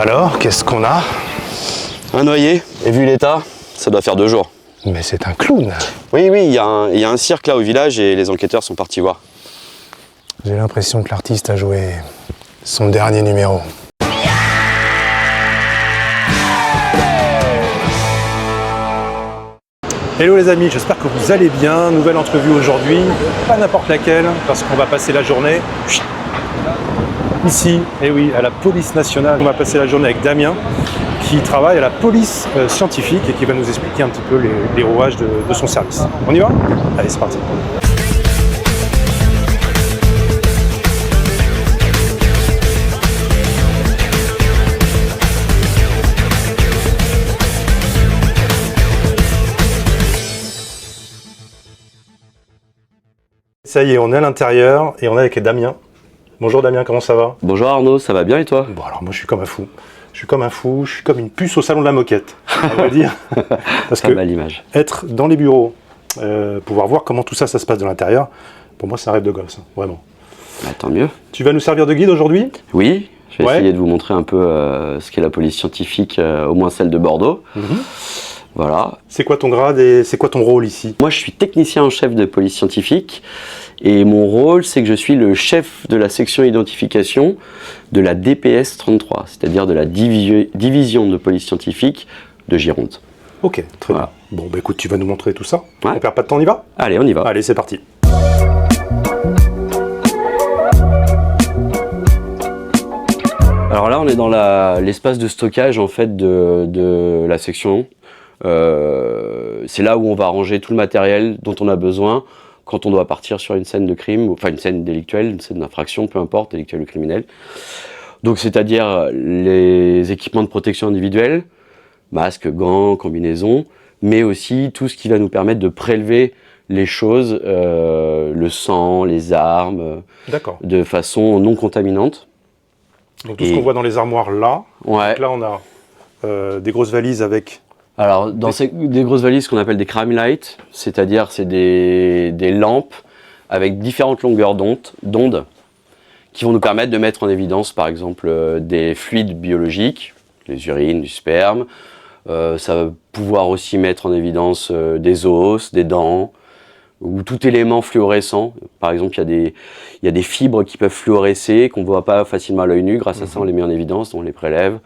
Alors, qu'est-ce qu'on a? Un noyé, et vu l'état, ça doit faire 2 jours. Mais c'est un clown. Oui, il y a un cirque là au village et les enquêteurs sont partis voir. J'ai l'impression que l'artiste a joué son dernier numéro. Hello les amis, j'espère que vous allez bien. Nouvelle entrevue aujourd'hui, pas n'importe laquelle, parce qu'on va passer la journée ici, et oui, à la police nationale. On va passer la journée avec Damien, qui travaille à la police scientifique et qui va nous expliquer un petit peu les rouages de son service. On y va? Allez, c'est parti. Ça y est, on est à l'intérieur et on est avec Damien. Bonjour Damien, comment ça va? Bonjour Arnaud, ça va bien et toi? Bon alors moi je suis comme un fou. Je suis comme une puce au salon de la moquette, on va dire. Parce que l'image. Être dans les bureaux, pouvoir voir comment tout ça se passe de l'intérieur, pour moi c'est un rêve de gosse, hein, vraiment. Bah, tant mieux. Tu vas nous servir de guide aujourd'hui? Oui, je vais essayer de vous montrer un peu ce qu'est la police scientifique, au moins celle de Bordeaux. Voilà. C'est quoi ton grade et c'est quoi ton rôle ici? Moi je suis technicien en chef de police scientifique et mon rôle c'est que je suis le chef de la section identification de la DPS 33, c'est-à-dire de la division de police scientifique de Gironde. Ok, très bien. Bon bah écoute, tu vas nous montrer tout ça. Ouais. On perd pas de temps, on y va? Allez, on y va. Allez, c'est parti. Alors là on est dans l'espace de stockage en fait de la section. C'est là où on va ranger tout le matériel dont on a besoin quand on doit partir sur une scène de crime, enfin une scène délictuelle, une scène d'infraction, peu importe, délictuelle ou criminelle. Donc c'est-à-dire les équipements de protection individuelle, masques, gants, combinaisons, mais aussi tout ce qui va nous permettre de prélever les choses, le sang, les armes, de façon non contaminante. Donc tout ce qu'on voit dans les armoires là, ouais. Donc là on a des grosses valises avec... Alors, dans des grosses valises qu'on appelle des crime lights, c'est-à-dire c'est des lampes avec différentes longueurs d'onde qui vont nous permettre de mettre en évidence, par exemple, des fluides biologiques, les urines, du sperme. Ça va pouvoir aussi mettre en évidence des os, des dents, ou tout élément fluorescent. Par exemple, il y a des fibres qui peuvent fluorescer, qu'on ne voit pas facilement à l'œil nu. Grâce à ça, on les met en évidence, on les prélève.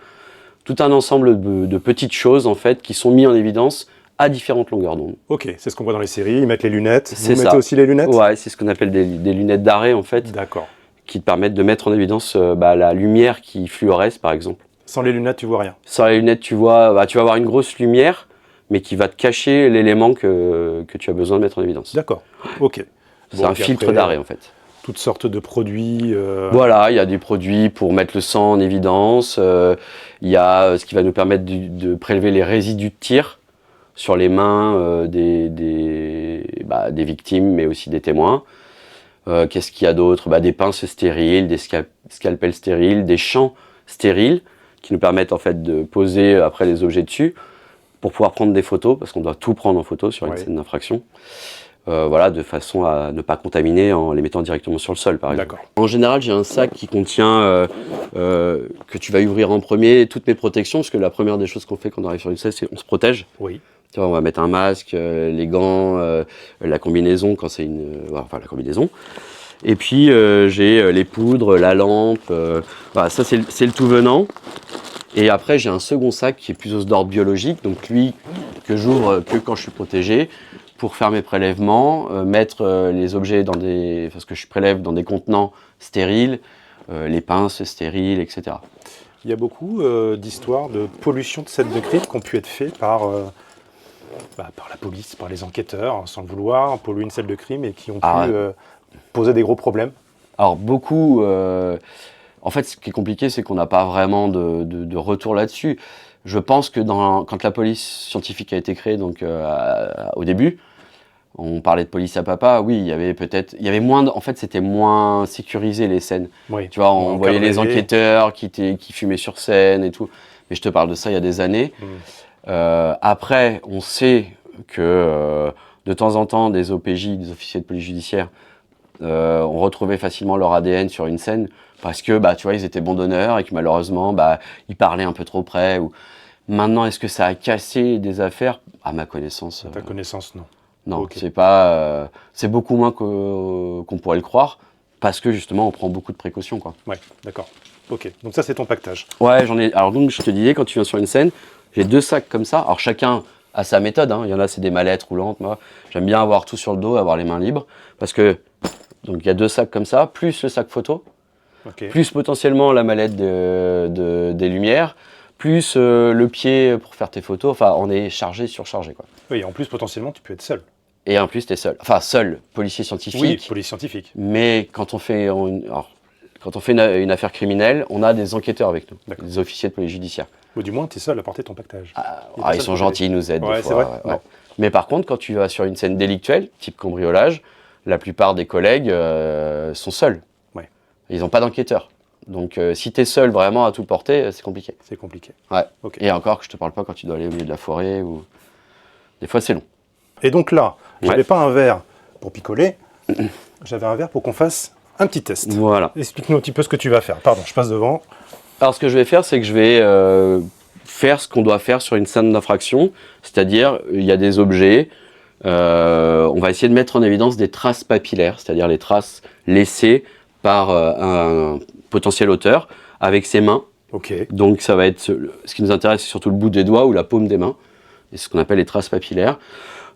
Tout un ensemble de petites choses en fait qui sont mises en évidence à différentes longueurs d'onde. Ok, c'est ce qu'on voit dans les séries, ils mettent les lunettes. Vous mettez aussi les lunettes? Ouais, c'est ce qu'on appelle des lunettes d'arrêt en fait. D'accord. Qui te permettent de mettre en évidence la lumière qui fluoresce par exemple. Sans les lunettes, tu vois rien? Sans les lunettes, tu vas avoir une grosse lumière, mais qui va te cacher l'élément que tu as besoin de mettre en évidence. D'accord, ok. C'est un filtre d'arrêt en fait. Toutes sortes de produits. Voilà, il y a des produits pour mettre le sang en évidence. Il y a ce qui va nous permettre de prélever les résidus de tir sur les mains des victimes, mais aussi des témoins. Qu'est-ce qu'il y a d'autre? Des pinces stériles, des scalpels stériles, des champs stériles qui nous permettent en fait de poser après les objets dessus pour pouvoir prendre des photos, parce qu'on doit tout prendre en photo sur une scène d'infraction. Voilà, de façon à ne pas contaminer en les mettant directement sur le sol, par exemple. En général, j'ai un sac qui contient, que tu vas ouvrir en premier, toutes mes protections, parce que la première des choses qu'on fait quand on arrive sur une scène, c'est qu'on se protège. Oui. Tu vois, on va mettre un masque, les gants, la combinaison, quand c'est enfin, la combinaison. Et puis, j'ai les poudres, la lampe, voilà, ça c'est le tout venant. Et après, j'ai un second sac qui est plus d'ordre biologique, donc lui, que j'ouvre que quand je suis protégé, pour faire mes prélèvements, mettre les objets parce que je prélève dans des contenants stériles, les pinces stériles, etc. Il y a beaucoup d'histoires de pollution de scènes de crime qui ont pu être faites par la police, par les enquêteurs, sans le vouloir, polluer une scène de crime et qui ont pu poser des gros problèmes. Alors beaucoup, en fait ce qui est compliqué c'est qu'on n'a pas vraiment de retour là-dessus. Je pense que quand la police scientifique a été créée, donc au début, on parlait de police à papa, oui, il y avait moins, en fait c'était moins sécurisé les scènes. Oui, tu vois, on voyait les enquêteurs qui fumaient sur scène et tout, mais je te parle de ça il y a des années. Après, on sait que de temps en temps, des OPJ, des officiers de police judiciaire, ont retrouvé facilement leur ADN sur une scène parce que bah, tu vois, ils étaient bons donneurs et que malheureusement, bah, ils parlaient un peu trop près. Ou... Maintenant, est-ce que ça a cassé des affaires? À ma connaissance. À ta connaissance, non. Non, Ok. c'est pas. C'est beaucoup moins qu'on pourrait le croire, parce que justement, on prend beaucoup de précautions, quoi. Ouais, d'accord. Ok, donc ça c'est ton pactage. Ouais, j'en ai. Alors donc, je te disais, quand tu viens sur une scène, j'ai 2 sacs comme ça. Alors chacun a sa méthode. Hein. Il y en a, c'est des mallettes roulantes. Moi, j'aime bien avoir tout sur le dos, avoir les mains libres, parce que donc il y a 2 sacs comme ça, plus le sac photo, Ok. plus potentiellement la mallette des lumières, plus le pied pour faire tes photos. Enfin, on est chargé, surchargé, quoi. Oui, en plus potentiellement tu peux être seul. Et en plus, t'es seul. Enfin, seul, policier scientifique. Oui, police scientifique. Mais quand on fait une affaire criminelle, on a des enquêteurs avec nous, D'accord. des officiers de police judiciaire. Ou du moins tu es seul à porter ton pactage. Ils sont gentils, ils nous aident Ouais, des c'est fois. vrai. Ouais. Non. Mais par contre, quand tu vas sur une scène délictuelle, type cambriolage, la plupart des collègues sont seuls. Ouais. Ils n'ont pas d'enquêteur. Donc si tu es seul vraiment à tout porter, c'est compliqué. C'est compliqué. Ouais. Ok. Et encore que je te parle pas quand tu dois aller au milieu de la forêt ou des fois c'est long. Et donc là, Ouais. j'avais pas un verre pour picoler, j'avais un verre pour qu'on fasse un petit test. Voilà. Explique-nous un petit peu ce que tu vas faire. Pardon, je passe devant. Alors ce que je vais faire, c'est que je vais faire ce qu'on doit faire sur une scène d'infraction, c'est-à-dire il y a des objets, on va essayer de mettre en évidence des traces papillaires, c'est-à-dire les traces laissées par un potentiel auteur avec ses mains. Ok. Donc ça va être, ce qui nous intéresse, c'est surtout le bout des doigts ou la paume des mains, et c'est ce qu'on appelle les traces papillaires.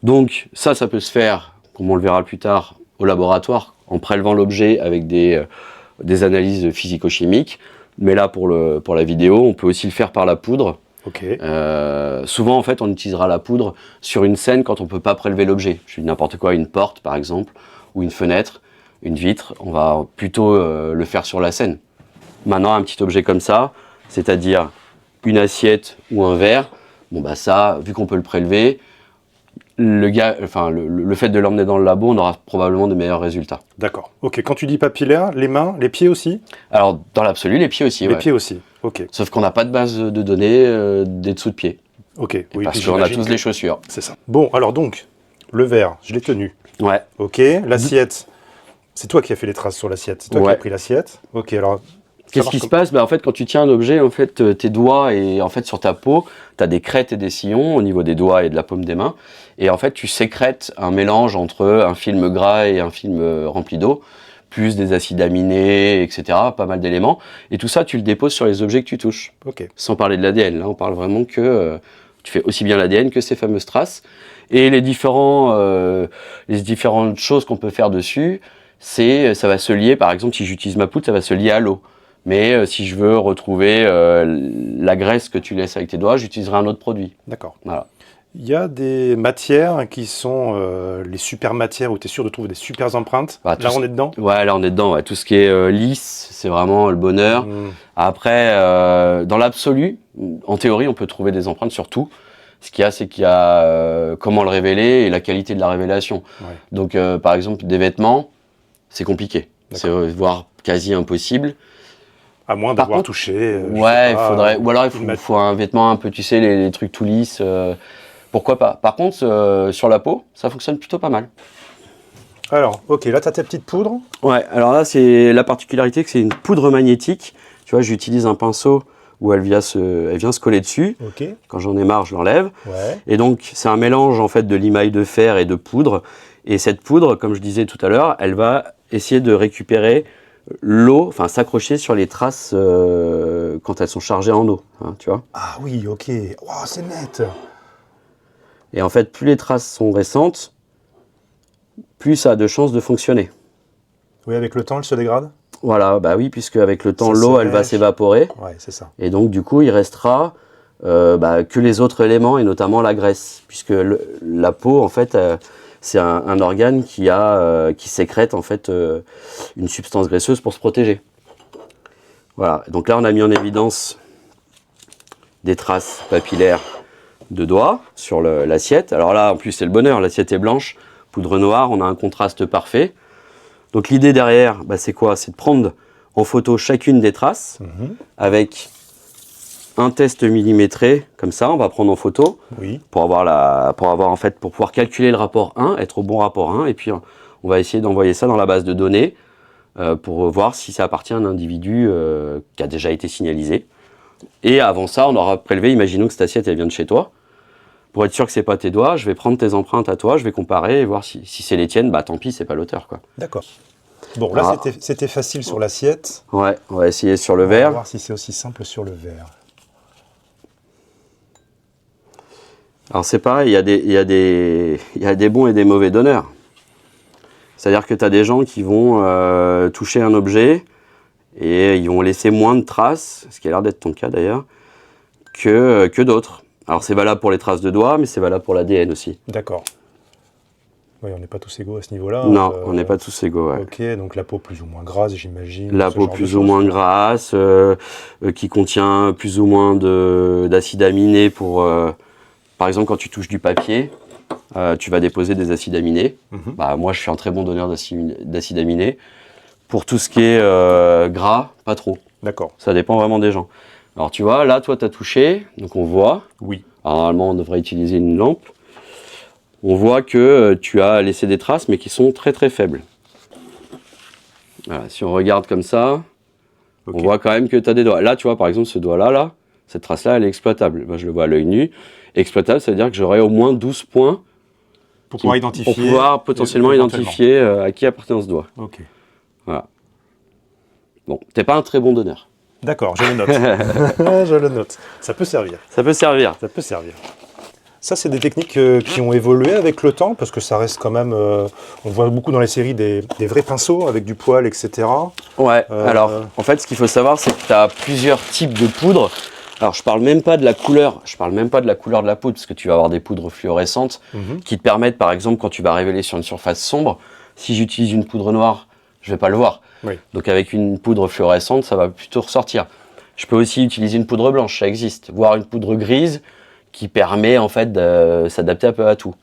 Donc ça peut se faire, comme on le verra plus tard, au laboratoire, en prélevant l'objet avec des analyses physico-chimiques. Mais là, pour la vidéo, on peut aussi le faire par la poudre. Ok. Souvent, en fait, on utilisera la poudre sur une scène quand on ne peut pas prélever l'objet. Je dis n'importe quoi, une porte, par exemple, ou une fenêtre, une vitre. On va plutôt le faire sur la scène. Maintenant, un petit objet comme ça, c'est-à-dire une assiette ou un verre, bon bah ça, vu qu'on peut le prélever, le fait de l'emmener dans le labo, on aura probablement de meilleurs résultats. D'accord. Ok. Quand tu dis papillaire, les mains, les pieds aussi? Alors, dans l'absolu, les pieds aussi. Les Ouais. pieds aussi. Ok. Sauf qu'on n'a pas de base de données des dessous de pied. Ok. Oui, Parce puis qu'on a j'imagine tous que- les chaussures. C'est ça. Bon, alors donc, le verre, je l'ai tenu. Ouais. Ok. L'assiette, c'est toi qui as fait les traces sur l'assiette. C'est toi qui Ouais. as pris l'assiette. Ok. Alors. Qu'est-ce qui se passe? En fait, quand tu tiens un objet, en fait, tes doigts et en fait sur ta peau, tu as des crêtes et des sillons au niveau des doigts et de la paume des mains. Et en fait, tu sécrètes un mélange entre un film gras et un film rempli d'eau, plus des acides aminés, etc. Pas mal d'éléments. Et tout ça, tu le déposes sur les objets que tu touches. Ok. Sans parler de l'ADN. Là, on parle vraiment que tu fais aussi bien l'ADN que ces fameuses traces. Et les différentes choses qu'on peut faire dessus, ça va se lier, par exemple, si j'utilise ma poudre, ça va se lier à l'eau. Mais si je veux retrouver la graisse que tu laisses avec tes doigts, j'utiliserai un autre produit. D'accord. Voilà. Il y a des matières qui sont les super matières où tu es sûr de trouver des super empreintes. Bah, Là, on est dedans. Ouais, là on est dedans. Ouais. Tout ce qui est lisse, c'est vraiment le bonheur. Mmh. Après, dans l'absolu, en théorie, on peut trouver des empreintes sur tout. Ce qu'il y a, c'est qu'il y a comment le révéler et la qualité de la révélation. Ouais. Donc, par exemple, des vêtements, c'est compliqué. C'est voire quasi impossible. À moins Par d'avoir contre, touché. Ouais, il faudrait. Ou alors une faut un vêtement un peu, tu sais, les trucs tout lisses. Pourquoi pas? Par contre, sur la peau, ça fonctionne plutôt pas mal. Alors, ok, là, tu as tes petites poudres. Ouais, alors là, c'est la particularité que c'est une poudre magnétique. Tu vois, j'utilise un pinceau où elle vient se coller dessus. Ok. Quand j'en ai marre, je l'enlève. Ouais. Et donc, c'est un mélange en fait de limaille de fer et de poudre. Et cette poudre, comme je disais tout à l'heure, elle va essayer de récupérer l'eau, enfin s'accrocher sur les traces quand elles sont chargées en eau. Hein, tu vois. Ah oui, ok. Wow, c'est net. Et en fait, plus les traces sont récentes, plus ça a de chances de fonctionner. Oui, avec le temps, elle se dégrade. Voilà, bah oui, puisque avec le temps, Ça l'eau, elle va sèche. s'évaporer. Ouais, c'est ça. Et donc, du coup, il restera que les autres éléments, et notamment la graisse. Puisque la peau, en fait, c'est un organe qui sécrète, en fait, une substance graisseuse pour se protéger. Voilà. Donc là, on a mis en évidence des traces papillaires de doigts sur l'assiette. Alors là, en plus, c'est le bonheur. L'assiette est blanche, poudre noire, on a un contraste parfait. Donc l'idée derrière, c'est quoi? C'est de prendre en photo chacune des traces avec un test millimétré, comme ça, on va prendre en photo Oui. pour pouvoir calculer le rapport 1, être au bon rapport 1, et puis on va essayer d'envoyer ça dans la base de données pour voir si ça appartient à un individu qui a déjà été signalisé. Et avant ça, on aura prélevé, imaginons que cette assiette elle vient de chez toi. Pour être sûr que c'est pas tes doigts, je vais prendre tes empreintes à toi, je vais comparer et voir si c'est les tiennes, bah tant pis, c'est pas l'auteur, quoi. D'accord. Bon, là, c'était facile sur l'assiette. Ouais, on va essayer sur le On va verre. voir si c'est aussi simple sur le verre. Alors c'est pareil, il y a des bons et des mauvais donneurs. C'est-à-dire que tu as des gens qui vont toucher un objet et ils vont laisser moins de traces, ce qui a l'air d'être ton cas d'ailleurs, que d'autres. Alors c'est valable pour les traces de doigts, mais c'est valable pour l'ADN aussi. D'accord. Oui, on n'est pas tous égaux à ce niveau-là. Non, on n'est pas tous égaux. Ouais. Ok, donc la peau plus ou moins grasse, j'imagine. La peau plus ou moins grasse, qui contient plus ou moins d'acides aminés pour... par exemple, quand tu touches du papier, tu vas déposer des acides aminés. Bah, moi, je suis un très bon donneur d'acides aminés. Pour tout ce qui est gras, pas trop. D'accord. Ça dépend vraiment des gens. Alors, tu vois, là, toi, tu as touché, donc on voit. Oui. Alors, normalement, on devrait utiliser une lampe. On voit que tu as laissé des traces, mais qui sont très, très faibles. Voilà, si on regarde comme ça, on voit quand même que tu as des doigts. Là, tu vois, par exemple, ce doigt-là, cette trace-là, elle est exploitable. Moi, je le vois à l'œil nu. Exploitable, ça veut dire que j'aurai au moins 12 points pour pouvoir potentiellement identifier à qui appartient ce doigt. Ok. Voilà. Bon, t'es pas un très bon donneur. D'accord, je le note. Je le note. Ça peut servir. Ça peut servir. Ça peut servir. Ça, c'est des techniques qui ont évolué avec le temps, parce que ça reste quand même... on voit beaucoup dans les séries des vrais pinceaux avec du poil, etc. Ouais, alors, en fait, ce qu'il faut savoir, c'est que tu as plusieurs types de poudre. Alors, je parle même pas de la couleur. Je parle même pas de la couleur de la poudre, parce que tu vas avoir des poudres fluorescentes qui te permettent, par exemple, quand tu vas révéler sur une surface sombre, si j'utilise une poudre noire, je vais pas le voir. Oui. Donc, avec une poudre fluorescente, ça va plutôt ressortir. Je peux aussi utiliser une poudre blanche, ça existe. Voire une poudre grise qui permet, en fait, de s'adapter un peu à tout.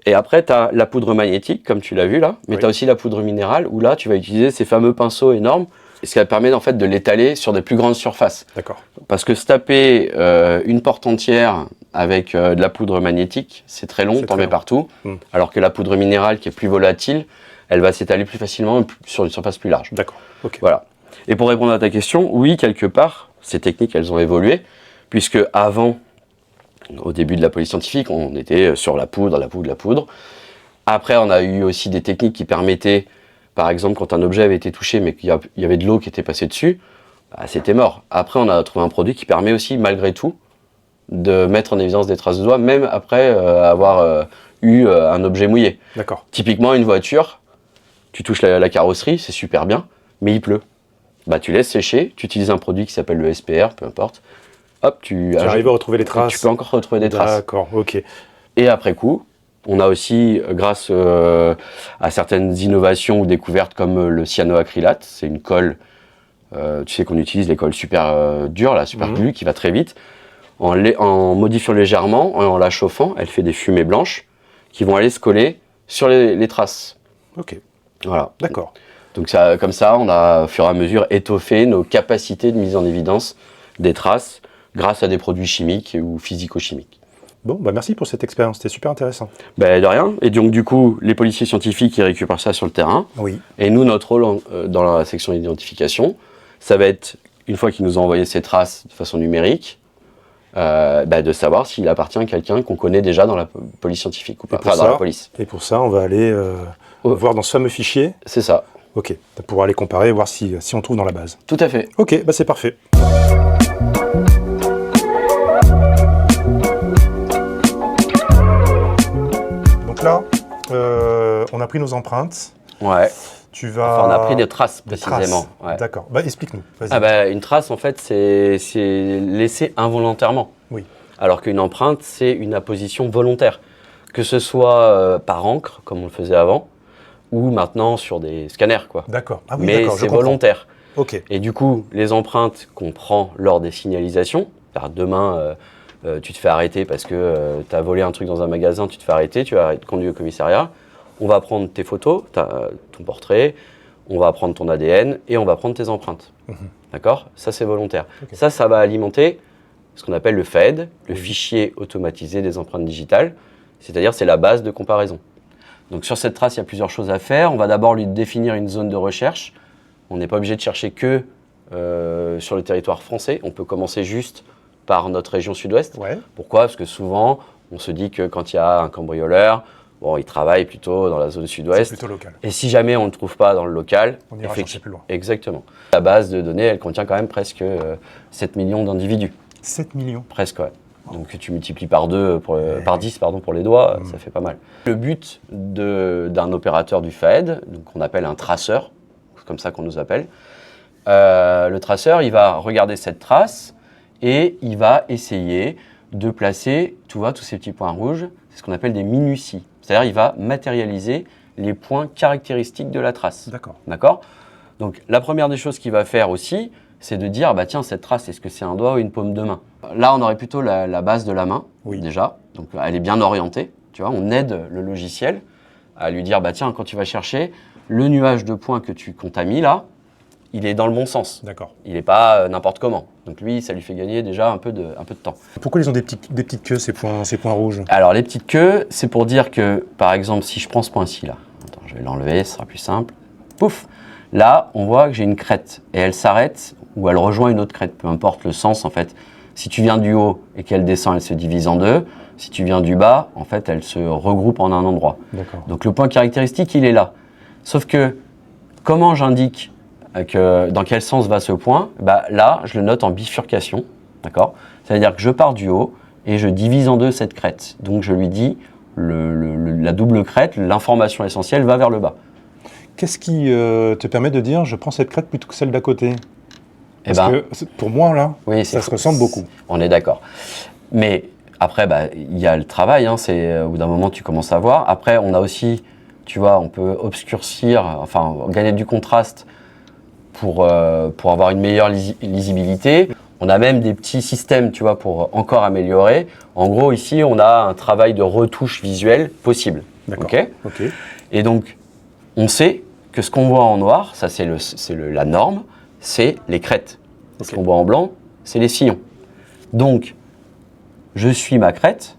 Et après, tu as la poudre magnétique, comme tu l'as vu là, mais tu as aussi la poudre minérale, où là, tu vas utiliser ces fameux pinceaux énormes, ce qui va permettre en fait de l'étaler sur des plus grandes surfaces. D'accord. Parce que se taper une porte entière avec de la poudre magnétique, c'est très long, t'en mets partout, alors que la poudre minérale, qui est plus volatile, elle va s'étaler plus facilement sur une surface plus large. D'accord. Ok. Voilà. Et pour répondre à ta question, oui, quelque part, ces techniques, elles ont évolué, puisque avant, au début de la police scientifique, on était sur la poudre. Après, on a eu aussi des techniques qui permettaient, par exemple, quand un objet avait été touché, mais qu'il y avait de l'eau qui était passée dessus, bah, c'était mort. Après, on a trouvé un produit qui permet aussi, malgré tout, de mettre en évidence des traces de doigts, même après avoir eu un objet mouillé. D'accord. Typiquement, une voiture, tu touches la carrosserie, c'est super bien, mais il pleut. Bah, tu laisses sécher, tu utilises un produit qui s'appelle le SPR, peu importe. Hop, tu arrives à retrouver les traces. Tu peux encore retrouver des traces. D'accord, ok. Et après coup, on a aussi, grâce à certaines innovations ou découvertes comme le cyanoacrylate, c'est une colle, tu sais qu'on utilise les colles super dures, là, super glues, qui va très vite. En modifiant légèrement, en la chauffant, elle fait des fumées blanches qui vont aller se coller sur les traces. Ok. Voilà. D'accord. Donc ça, comme ça, on a, au fur et à mesure, étoffé nos capacités de mise en évidence des traces grâce à des produits chimiques ou physico-chimiques. Bon, bah merci pour cette expérience, c'était super intéressant. Ben, de rien. Et donc du coup, les policiers scientifiques, ils récupèrent ça sur le terrain. Oui. Et nous, notre rôle dans la section d'identification, ça va être, une fois qu'ils nous ont envoyé ces traces de façon numérique, de savoir s'il appartient à quelqu'un qu'on connaît déjà dans la police scientifique ou pas, enfin dans la police. Et pour ça, on va aller voir dans ce fameux fichier. C'est ça. Ok, pour aller comparer et voir si on trouve dans la base. Tout à fait. Ok, bah c'est parfait. Donc là, on a pris nos empreintes. Ouais. Enfin, on a pris des traces, précisément. Ouais. D'accord. Bah, explique-nous. Une trace, en fait, c'est laissé involontairement. Oui. Alors qu'une empreinte, c'est une apposition volontaire. Que ce soit par encre, comme on le faisait avant, ou maintenant sur des scanners, quoi. D'accord. Ah oui, mais c'est volontaire. Ok. Et du coup, les empreintes qu'on prend lors des signalisations, demain, tu te fais arrêter parce que tu as volé un truc dans un magasin, tu te fais arrêter, tu vas être conduit au commissariat. On va prendre tes photos, ton portrait, on va prendre ton ADN et on va prendre tes empreintes. D'accord ? Ça, c'est volontaire. Okay. Ça va alimenter ce qu'on appelle le FAED, le fichier automatisé des empreintes digitales. C'est-à-dire, c'est la base de comparaison. Donc sur cette trace, il y a plusieurs choses à faire. On va d'abord lui définir une zone de recherche. On n'est pas obligé de chercher que sur le territoire français. On peut commencer juste par notre région sud-ouest. Ouais. Pourquoi? Parce que souvent, on se dit que quand il y a un cambrioleur, bon, il travaille plutôt dans la zone C'est sud-ouest. plutôt local. Et si jamais on ne le trouve pas dans le local, On ira chercher plus loin. Exactement. La base de données, elle contient quand même presque 7 millions d'individus. 7 millions. Presque, ouais. Donc tu multiplies par 10 pour les doigts, ça fait pas mal. Le but d'un opérateur du FAED, qu'on appelle un traceur, c'est comme ça qu'on nous appelle, le traceur, il va regarder cette trace et il va essayer de placer, tu vois, tous ces petits points rouges, c'est ce qu'on appelle des minuties. C'est-à-dire il va matérialiser les points caractéristiques de la trace. D'accord. D'accord? Donc la première des choses qu'il va faire aussi, c'est de dire, bah tiens, cette trace, est-ce que c'est un doigt ou une paume de main? Là, on aurait plutôt la base de la main, déjà. Donc elle est bien orientée, tu vois, on aide le logiciel à lui dire, bah tiens, quand tu vas chercher, le nuage de points qu'on t'a mis là, il est dans le bon sens. D'accord. Il n'est pas n'importe comment. Donc lui, ça lui fait gagner déjà un peu de temps. Pourquoi ils ont des petites queues, ces points rouges? Alors les petites queues, c'est pour dire que, par exemple, si je prends ce point-ci là, attends, je vais l'enlever, ce sera plus simple. Pouf! Là, on voit que j'ai une crête et elle s'arrête ou elle rejoint une autre crête, peu importe le sens en fait. Si tu viens du haut et qu'elle descend, elle se divise en deux. Si tu viens du bas, en fait, elle se regroupe en un endroit. D'accord. Donc le point caractéristique, il est là. Sauf que, comment j'indique dans quel sens va ce point? Bah, là, je le note en bifurcation, d'accord? C'est-à-dire que je pars du haut et je divise en deux cette crête. Donc je lui dis, la double crête, l'information essentielle va vers le bas. Qu'est-ce qui te permet de dire, je prends cette crête plutôt que celle d'à côté? Parce que pour moi, là, oui, ça se ressemble beaucoup. On est d'accord. Mais après, bah, il y a le travail, hein, au bout d'un moment, tu commences à voir. Après, on a aussi, tu vois, on peut obscurcir, enfin, gagner du contraste pour avoir une meilleure lisibilité. On a même des petits systèmes, tu vois, pour encore améliorer. En gros, ici, on a un travail de retouche visuelle possible. D'accord. Ok. Et donc, on sait que ce qu'on voit en noir, ça c'est la norme, c'est les crêtes. Ce qu'on voit en blanc, c'est les sillons. Donc, je suis ma crête,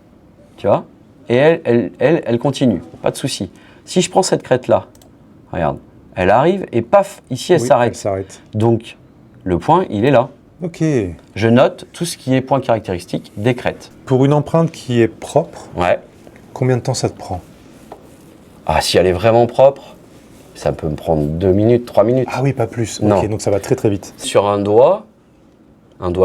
tu vois, et elle continue, pas de souci. Si je prends cette crête-là, regarde, elle arrive et paf, ici elle s'arrête. Donc, le point, il est là. Ok. Je note tout ce qui est point caractéristique des crêtes. Pour une empreinte qui est propre, ouais. Combien de temps ça te prend? Ah, si elle est vraiment propre, ça peut me prendre 2 minutes, 3 minutes. Ah oui, pas plus. Non. Ok, donc ça va très très vite. Sur un doigt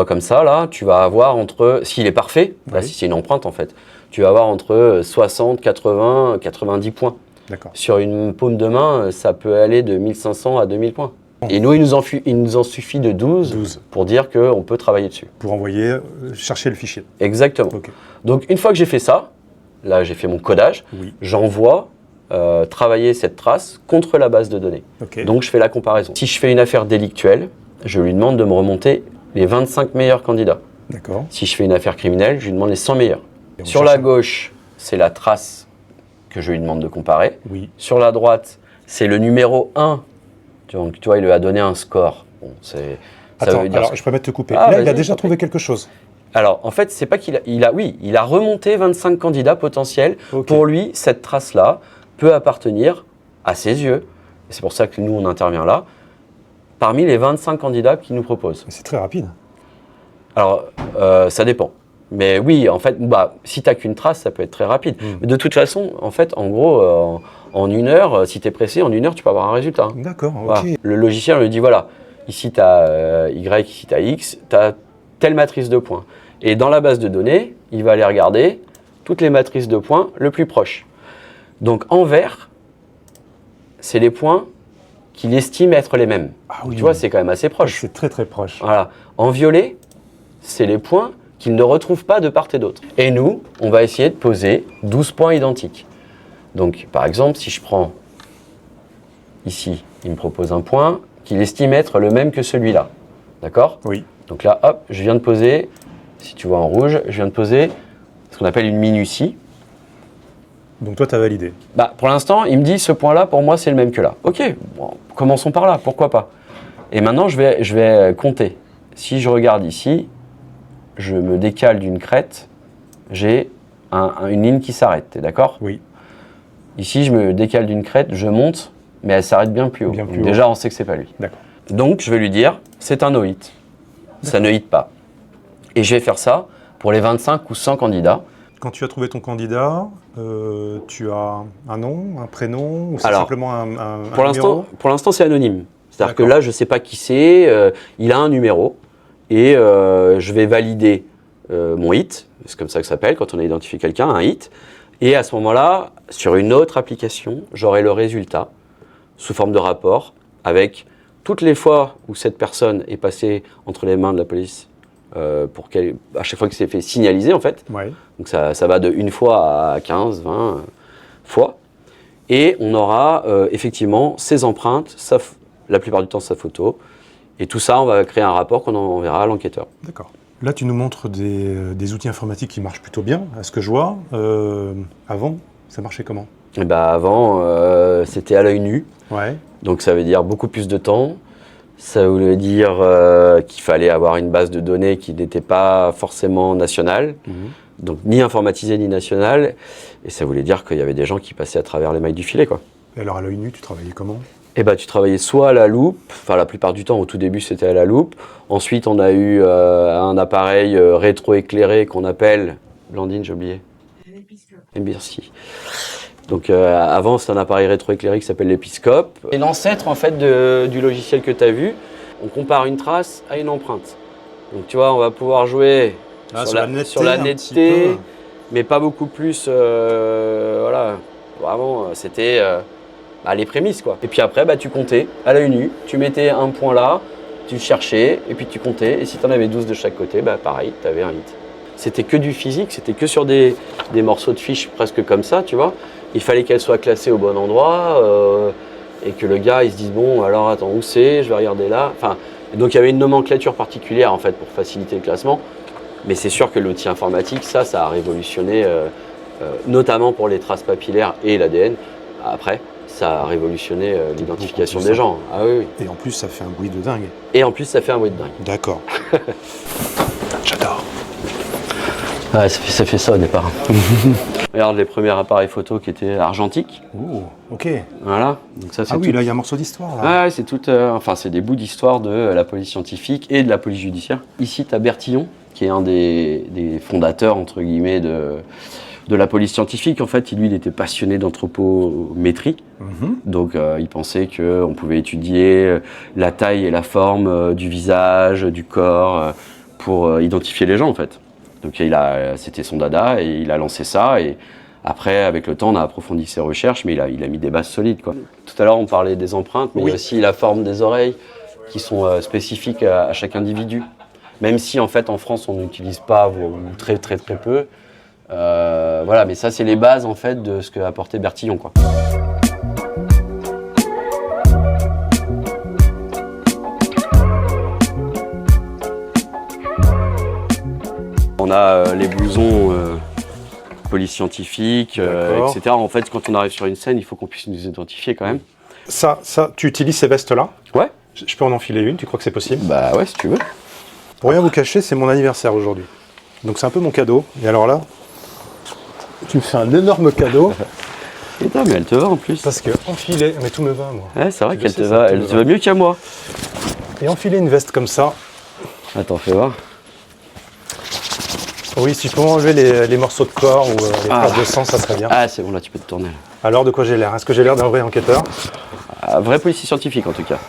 comme ça, là, tu vas avoir entre, s'il est parfait, là, si c'est une empreinte en fait, tu vas avoir entre 60, 80, 90 points. D'accord. Sur une paume de main, ça peut aller de 1500 à 2000 points. Et nous, il nous en suffit de 12 pour dire qu'on peut travailler dessus. Pour envoyer, chercher le fichier. Exactement. Okay. Donc, une fois que j'ai fait ça, là, j'ai fait mon codage, j'envoie travailler cette trace contre la base de données. Okay. Donc, je fais la comparaison. Si je fais une affaire délictuelle, je lui demande de me remonter les 25 meilleurs candidats. D'accord. Si je fais une affaire criminelle, je lui demande les 100 meilleurs. Sur la gauche, c'est la trace que je lui demande de comparer. Oui. Sur la droite, c'est le numéro 1. Donc, tu vois, il lui a donné un score. Bon, Attends, alors je peux te couper. Là, il a déjà trouvé quelque chose. Alors, en fait, c'est pas qu'il a... il a remonté 25 candidats potentiels. Okay. Pour lui, cette trace-là peut appartenir à ses yeux. Et c'est pour ça que nous, on intervient là. Parmi les 25 candidats qu'il nous propose. C'est très rapide. Alors, ça dépend. Mais oui, en fait, si tu n'as qu'une trace, ça peut être très rapide. Mais de toute façon, en fait, en gros, en 1 heure, si tu es pressé, en 1 heure, tu peux avoir un résultat. D'accord, voilà. ok. Le logiciel lui dit, voilà, ici tu as Y, ici tu as X, tu as telle matrice de points. Et dans la base de données, il va aller regarder toutes les matrices de points le plus proches. Donc, en vert, c'est les points qu'il estime être les mêmes. Ah oui. Tu vois, c'est quand même assez proche. C'est très très proche. Voilà. En violet, c'est les points qu'il ne retrouve pas de part et d'autre. Et nous, on va essayer de poser 12 points identiques. Donc, par exemple, si je prends ici, il me propose un point qu'il estime être le même que celui-là. D'accord ? Oui. Donc là, hop, je viens de poser, si tu vois en rouge, je viens de poser ce qu'on appelle une minutie. Donc toi, tu as validé. Pour l'instant, il me dit ce point-là, pour moi, c'est le même que là. Ok, bon, commençons par là, pourquoi pas. Et maintenant, je vais compter. Si je regarde ici, je me décale d'une crête, j'ai une ligne qui s'arrête, t'es d'accord ? Oui. Ici, je me décale d'une crête, je monte, mais elle s'arrête bien plus haut. Bien plus Donc haut. déjà, on sait que c'est pas lui. D'accord. Donc, je vais lui dire, c'est un no-hit. Ça ne hit pas. Et je vais faire ça pour les 25 ou 100 candidats. Quand tu as trouvé ton candidat, tu as un nom, un prénom, ou c'est Alors, simplement un Pour numéro l'instant, c'est anonyme. C'est-à-dire que D'accord. là, je ne sais pas qui c'est. Il a un numéro et je vais valider mon hit. C'est comme ça que ça s'appelle quand on a identifié quelqu'un, un hit. Et à ce moment-là, sur une autre application, j'aurai le résultat sous forme de rapport avec toutes les fois où cette personne est passée entre les mains de la police à chaque fois que c'est fait signaliser en fait. Ouais. Donc ça va de une fois à 15, 20 fois. Et on aura effectivement ses empreintes, la plupart du temps sa photo. Et tout ça, on va créer un rapport qu'on enverra à l'enquêteur. D'accord. Là, tu nous montres des outils informatiques qui marchent plutôt bien, à ce que je vois. Avant, ça marchait comment? Et avant, c'était à l'œil nu. Ouais. Donc ça veut dire beaucoup plus de temps. Ça voulait dire qu'il fallait avoir une base de données qui n'était pas forcément nationale. Donc ni informatisée ni nationale. Et ça voulait dire qu'il y avait des gens qui passaient à travers les mailles du filet, quoi. Et alors, à l'œil nu, tu travaillais comment? Tu travaillais soit à la loupe, enfin la plupart du temps, au tout début c'était à la loupe. Ensuite on a eu un appareil rétroéclairé qu'on appelle, Blandine j'ai oublié. Merci. Donc avant c'était un appareil rétroéclairé qui s'appelle l'épiscope. Et l'ancêtre en fait du logiciel que tu as vu, on compare une trace à une empreinte. Donc tu vois, on va pouvoir jouer sur la netteté, mais pas beaucoup plus, voilà, vraiment c'était... les prémices quoi. Et puis après tu comptais à l'œil nu, tu mettais un point là, tu cherchais et puis tu comptais et si tu en avais 12 de chaque côté, pareil, tu avais un hit. C'était que du physique, c'était que sur des morceaux de fiches presque comme ça, tu vois. Il fallait qu'elles soient classées au bon endroit et que le gars il se dise bon alors attends où c'est, je vais regarder là. Enfin, donc il y avait une nomenclature particulière en fait pour faciliter le classement. Mais c'est sûr que l'outil informatique, ça a révolutionné notamment pour les traces papillaires et l'ADN. Après, ça a révolutionné l'identification des gens. Ah oui, oui. Et en plus, ça fait un bruit de dingue. Et en plus, ça fait un bruit de dingue. D'accord. J'adore. Ouais, ça fait ça au départ. Regarde les premiers appareils photo qui étaient argentiques. Oh, ok. Voilà. Donc ça, c'est oui, là, il y a un morceau d'histoire. Ouais, c'est tout. C'est des bouts d'histoire de la police scientifique et de la police judiciaire. Ici, tu as Bertillon, qui est un des fondateurs, entre guillemets, de la police scientifique. En fait, lui, il était passionné d'anthropométrie. Donc, il pensait qu'on pouvait étudier la taille et la forme du visage, du corps, pour identifier les gens, en fait. Donc, c'était son dada et il a lancé ça. Et après, avec le temps, on a approfondi ses recherches, mais il a mis des bases solides, quoi. Tout à l'heure, on parlait des empreintes, mais il y a aussi la forme des oreilles qui sont spécifiques à chaque individu. Même si, en fait, en France, on n'utilise pas, ou très, très, très peu. Voilà, mais ça, c'est les bases, en fait, de ce qu'a apporté Bertillon, quoi. On a les blousons police scientifique, etc. En fait, quand on arrive sur une scène, il faut qu'on puisse nous identifier quand même. Ça, tu utilises ces vestes-là? Ouais. Je peux en enfiler une, tu crois que c'est possible? Bah ouais, si tu veux. Pour rien vous cacher, c'est mon anniversaire aujourd'hui. Donc c'est un peu mon cadeau. Et alors là, tu me fais un énorme cadeau. Putain, mais elle te va en plus. Parce que enfiler, mais tout me va moi. Ouais, c'est vrai qu'elle te va, elle te va mieux qu'à moi. Et enfiler une veste comme ça. Attends, fais voir. Oui, si je peux enlever les morceaux de corps ou les traces de sang, ça serait bien. Ah, c'est bon, là tu peux te tourner. Là. Alors de quoi j'ai l'air? Est-ce que j'ai l'air d'un vrai enquêteur? Un vrai policier scientifique en tout cas.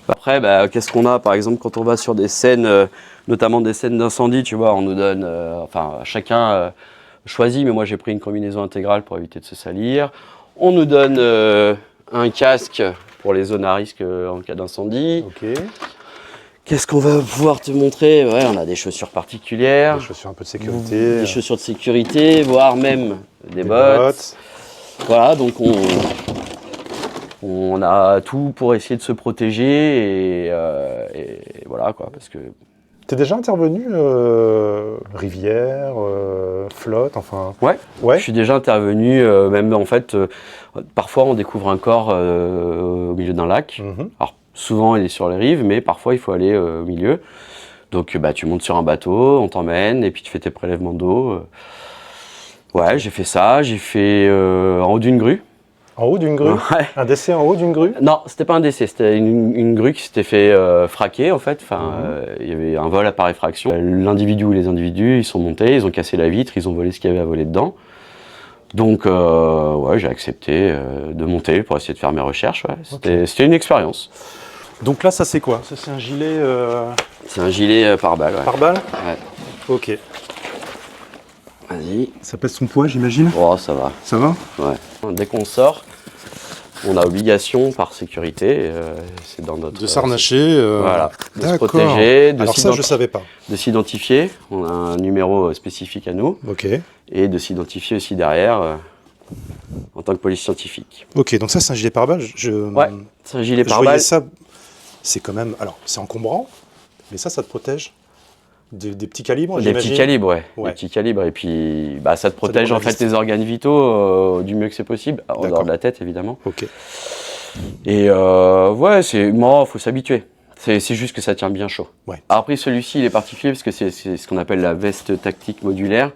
Après, qu'est-ce qu'on a par exemple quand on va sur des scènes, notamment des scènes d'incendie, tu vois, on nous donne, chacun choisit, mais moi j'ai pris une combinaison intégrale pour éviter de se salir. On nous donne un casque pour les zones à risque en cas d'incendie. Ok. Qu'est-ce qu'on va pouvoir te montrer? Ouais, on a des chaussures particulières. Des chaussures un peu de sécurité. Des chaussures de sécurité, voire même des bottes. Voilà, donc on a tout pour essayer de se protéger et voilà quoi, parce que... T'es déjà intervenu rivière, flotte, enfin... Ouais, ouais. Je suis déjà intervenu, même en fait, parfois on découvre un corps au milieu d'un lac. Alors souvent il est sur les rives, mais parfois il faut aller au milieu. Donc tu montes sur un bateau, on t'emmène et puis tu fais tes prélèvements d'eau. Ouais, j'ai fait ça. J'ai fait en haut d'une grue. En haut d'une grue? Ouais. Un décès en haut d'une grue? Non, c'était pas un décès, c'était une grue qui s'était fait fraquer en fait. Enfin, il y avait un vol par effraction. L'individu ou les individus, ils sont montés, ils ont cassé la vitre, ils ont volé ce qu'il y avait à voler dedans. Donc, ouais, j'ai accepté de monter pour essayer de faire mes recherches. Ouais. C'était une expérience. Donc là, ça c'est quoi? Ça c'est un gilet... C'est un gilet pare-balles. Ouais. Pare-balles? Ouais. Ok. Vas-y. Ça pèse son poids, j'imagine? Oh, ça va. Ça va? Ouais. Dès qu'on sort, on a obligation par sécurité, c'est dans notre... De s'harnacher. Voilà. De se protéger. Alors ça, je savais pas. De s'identifier. On a un numéro spécifique à nous. Ok. Et de s'identifier aussi derrière en tant que police scientifique. Ok, donc ça c'est un gilet pare-balles. Ouais, c'est un gilet Je voyais pare-balles. ça, c'est quand même... Alors, c'est encombrant, mais ça te protège des petits calibres, Des j'imagine. petits calibres, ouais. Ouais. Des petits calibres. Et puis, bah, ça te protège dépend en de la fait les organes vitaux du mieux que c'est possible, en dehors D'accord. de la tête évidemment. Ok. Et ouais, faut s'habituer. C'est juste que ça tient bien chaud. Ouais. Après, celui-ci, il est particulier parce que c'est ce qu'on appelle la veste tactique modulaire.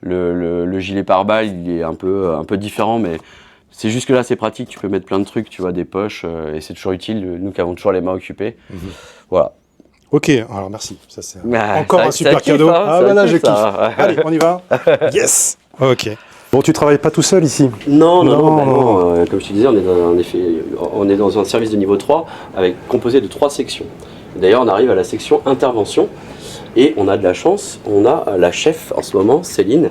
Le gilet pare-balles, il est un peu différent, mais c'est juste que là, c'est pratique. Tu peux mettre plein de trucs, tu vois, des poches, et c'est toujours utile. Nous qui avons toujours les mains occupées. Voilà. Ok, alors merci. Ça c'est Ah, encore un super kiffe, cadeau. hein, Ah ça bah là, kiffe, je kiffe. ça. Allez, on y va. Yes. Ok. Bon, tu travailles pas tout seul ici? Non, comme je te disais, on est dans un service de niveau 3 composé de 3 sections. D'ailleurs, on arrive à la section intervention et on a de la chance, on a la chef en ce moment, Céline.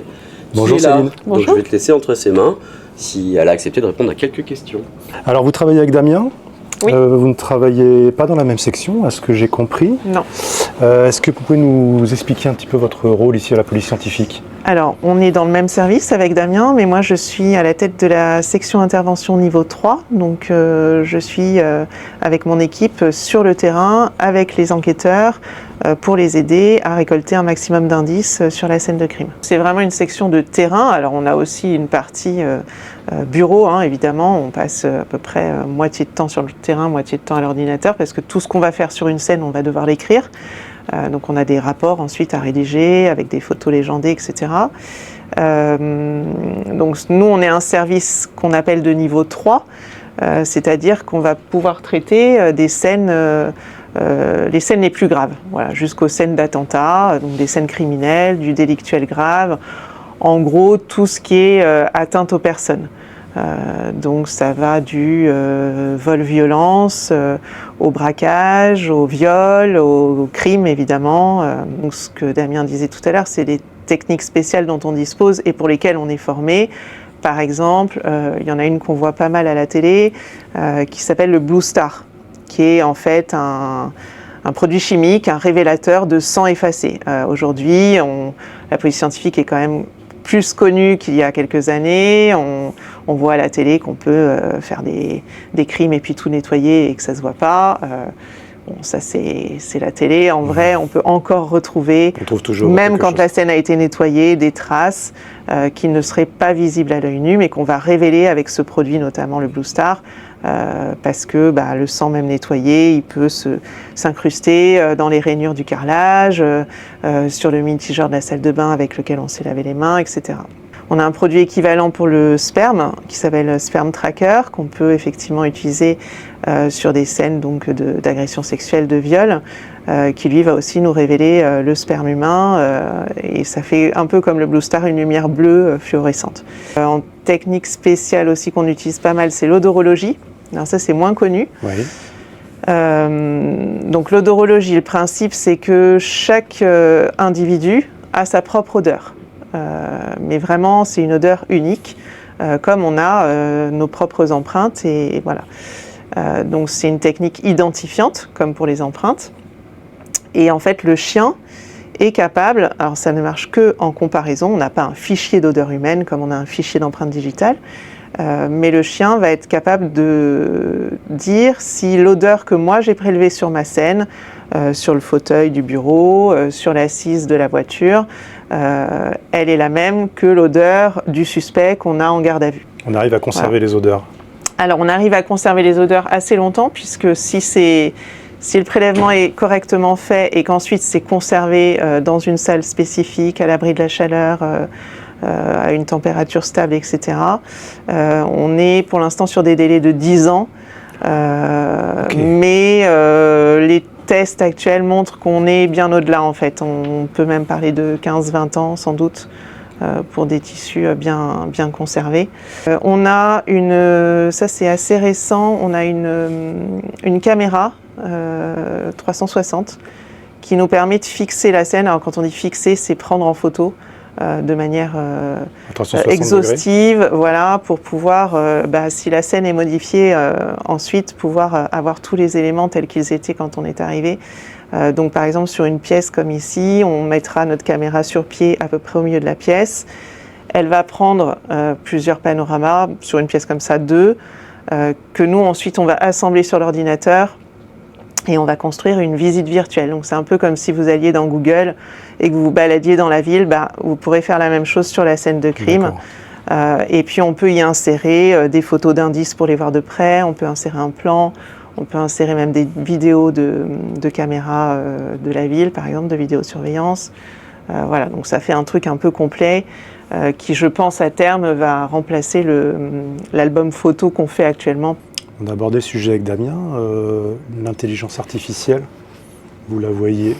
Bonjour qui est là. Céline. Donc Bonjour. je vais te laisser entre ses mains si elle a accepté de répondre à quelques questions. Alors, vous travaillez avec Damien? Oui. Vous ne travaillez pas dans la même section, à ce que j'ai compris. Non. Est-ce que vous pouvez nous expliquer un petit peu votre rôle ici à la police scientifique? Alors, on est dans le même service avec Damien, mais moi je suis à la tête de la section intervention niveau 3. Donc je suis avec mon équipe sur le terrain, avec les enquêteurs, pour les aider à récolter un maximum d'indices sur la scène de crime. C'est vraiment une section de terrain. Alors on a aussi une partie bureau, hein, évidemment. On passe à peu près moitié de temps sur le terrain, moitié de temps à l'ordinateur, parce que tout ce qu'on va faire sur une scène, on va devoir l'écrire. Donc on a des rapports ensuite à rédiger avec des photos légendées, etc. Donc nous, on est un service qu'on appelle de niveau 3, c'est-à-dire qu'on va pouvoir traiter des scènes, les scènes les plus graves, voilà, jusqu'aux scènes d'attentat, donc des scènes criminelles, du délictuel grave, en gros tout ce qui est atteinte aux personnes. Donc ça va du vol-violence, au braquage, au viol, au crime évidemment. Donc ce que Damien disait tout à l'heure, c'est les techniques spéciales dont on dispose et pour lesquelles on est formé. Par exemple, il y en a une qu'on voit pas mal à la télé qui s'appelle le Blue Star, qui est en fait un produit chimique, un révélateur de sang effacé. Aujourd'hui, la police scientifique est quand même plus connue qu'il y a quelques années. On voit à la télé qu'on peut faire des crimes et puis tout nettoyer et que ça se voit pas. Bon, ça c'est la télé. En vrai, on peut encore retrouver, On trouve toujours même quelque quand chose. la scène a été nettoyée, des traces qui ne seraient pas visibles à l'œil nu, mais qu'on va révéler avec ce produit, notamment le Blue Star, parce que le sang même nettoyé, il peut s'incruster dans les rainures du carrelage, sur le mitigeur de la salle de bain avec lequel on s'est lavé les mains, etc. On a un produit équivalent pour le sperme qui s'appelle Sperm Tracker, qu'on peut effectivement utiliser sur des scènes donc d'agression sexuelle, de viol, qui lui va aussi nous révéler le sperme humain, et ça fait un peu comme le Blue Star, une lumière bleue fluorescente. En technique spéciale aussi qu'on utilise pas mal, c'est l'odorologie. Alors ça c'est moins connu. Oui. Donc l'odorologie, le principe c'est que chaque individu a sa propre odeur. Mais vraiment c'est une odeur unique, comme on a nos propres empreintes et voilà. Donc c'est une technique identifiante comme pour les empreintes et en fait le chien est capable, alors ça ne marche que en comparaison, on n'a pas un fichier d'odeur humaine comme on a un fichier d'empreinte digitale, mais le chien va être capable de dire si l'odeur que moi j'ai prélevée sur ma scène, sur le fauteuil du bureau, sur l'assise de la voiture, elle est la même que l'odeur du suspect qu'on a en garde à vue. On arrive à conserver les odeurs. Alors on arrive à conserver les odeurs assez longtemps puisque si le prélèvement est correctement fait et qu'ensuite c'est conservé dans une salle spécifique à l'abri de la chaleur, à une température stable, etc. On est pour l'instant sur des délais de 10 ans, mais les tests actuels montrent qu'on est bien au-delà en fait. On peut même parler de 15-20 ans sans doute pour des tissus bien conservés. On a ça c'est assez récent, on a une caméra 360 qui nous permet de fixer la scène. Alors quand on dit fixer, c'est prendre en photo de manière exhaustive, voilà, pour pouvoir, si la scène est modifiée, ensuite pouvoir avoir tous les éléments tels qu'ils étaient quand on est arrivé. Donc par exemple sur une pièce comme ici, on mettra notre caméra sur pied à peu près au milieu de la pièce. Elle va prendre plusieurs panoramas, sur une pièce comme ça, 2, que nous ensuite on va assembler sur l'ordinateur. Et on va construire une visite virtuelle. Donc c'est un peu comme si vous alliez dans Google et que vous vous baladiez dans la ville, vous pourrez faire la même chose sur la scène de crime. Et puis on peut y insérer des photos d'indices pour les voir de près, on peut insérer un plan, on peut insérer même des vidéos de caméras de la ville, par exemple, de vidéosurveillance. Voilà, donc ça fait un truc un peu complet qui, je pense, à terme, va remplacer l'album photo qu'on fait actuellement. On a abordé le sujet avec Damien, l'intelligence artificielle, vous la voyez.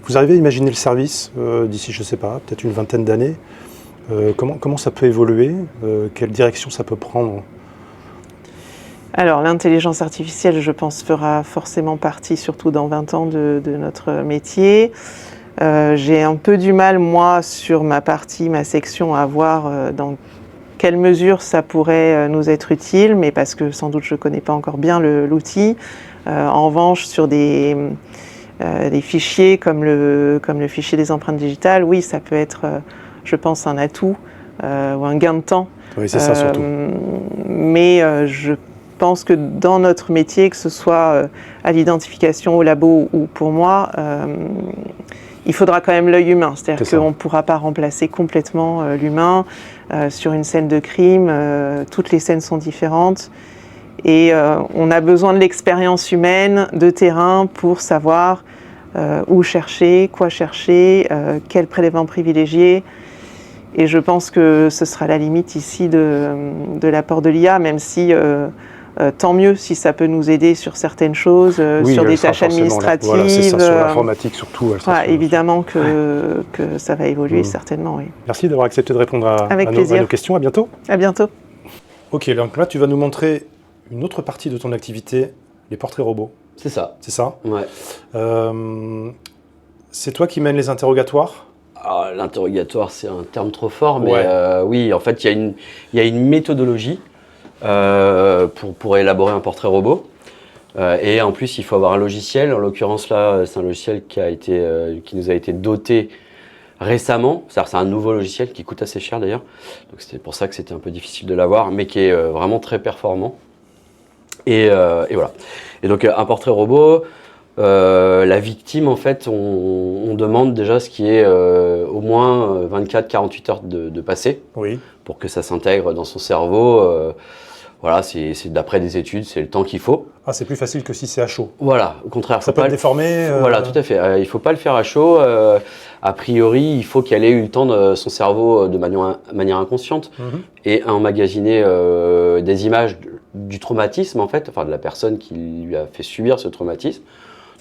Vous arrivez à imaginer le service d'ici, je ne sais pas, peut-être une vingtaine d'années. Comment ça peut évoluer? Quelle direction ça peut prendre? Alors l'intelligence artificielle, je pense, fera forcément partie, surtout dans 20 ans, de notre métier. J'ai un peu du mal, moi, sur ma section, à voir dans quelle mesure ça pourrait nous être utile, mais parce que sans doute je ne connais pas encore bien l'outil. En revanche, sur des fichiers comme le fichier des empreintes digitales, oui, ça peut être, je pense, un atout ou un gain de temps. Oui, c'est ça surtout. Mais je pense que dans notre métier, que ce soit à l'identification au labo ou pour moi, il faudra quand même l'œil humain. C'est-à-dire qu'on ne pourra pas remplacer complètement l'humain. Sur une scène de crime, toutes les scènes sont différentes. Et on a besoin de l'expérience humaine, de terrain, pour savoir où chercher, quoi chercher, quel prélèvement privilégier. Et je pense que ce sera la limite ici de l'apport de l'IA, même si tant mieux si ça peut nous aider sur certaines choses, oui, sur des tâches administratives. Voilà, c'est ça, sur l'informatique surtout. Évidemment que ça va évoluer, certainement, oui. Merci d'avoir accepté de répondre à nos questions. À bientôt. À bientôt. Ok, donc là, tu vas nous montrer une autre partie de ton activité, les portraits robots. C'est ça. C'est ça? Ouais. C'est toi qui mènes les interrogatoires? L'interrogatoire, c'est un terme trop fort, mais oui, en fait, il y a une méthodologie pour élaborer un portrait robot. Et en plus, il faut avoir un logiciel. En l'occurrence, là, c'est un logiciel qui nous a été doté récemment. C'est-à-dire, c'est un nouveau logiciel qui coûte assez cher d'ailleurs. Donc, c'est pour ça que c'était un peu difficile de l'avoir, mais qui est vraiment très performant. Et voilà. Et donc, un portrait robot, la victime, en fait, on demande déjà ce qui est au moins 24-48 heures de passé, oui, pour que ça s'intègre dans son cerveau. Voilà, c'est d'après des études, c'est le temps qu'il faut. Ah, c'est plus facile que si c'est à chaud. Voilà, au contraire. Ça peut être déformé. Voilà, tout à fait. Il ne faut pas le faire à chaud. A priori, il faut qu'elle ait eu le temps de son cerveau de manière inconsciente et emmagasiner des images du traumatisme, en fait, enfin de la personne qui lui a fait subir ce traumatisme.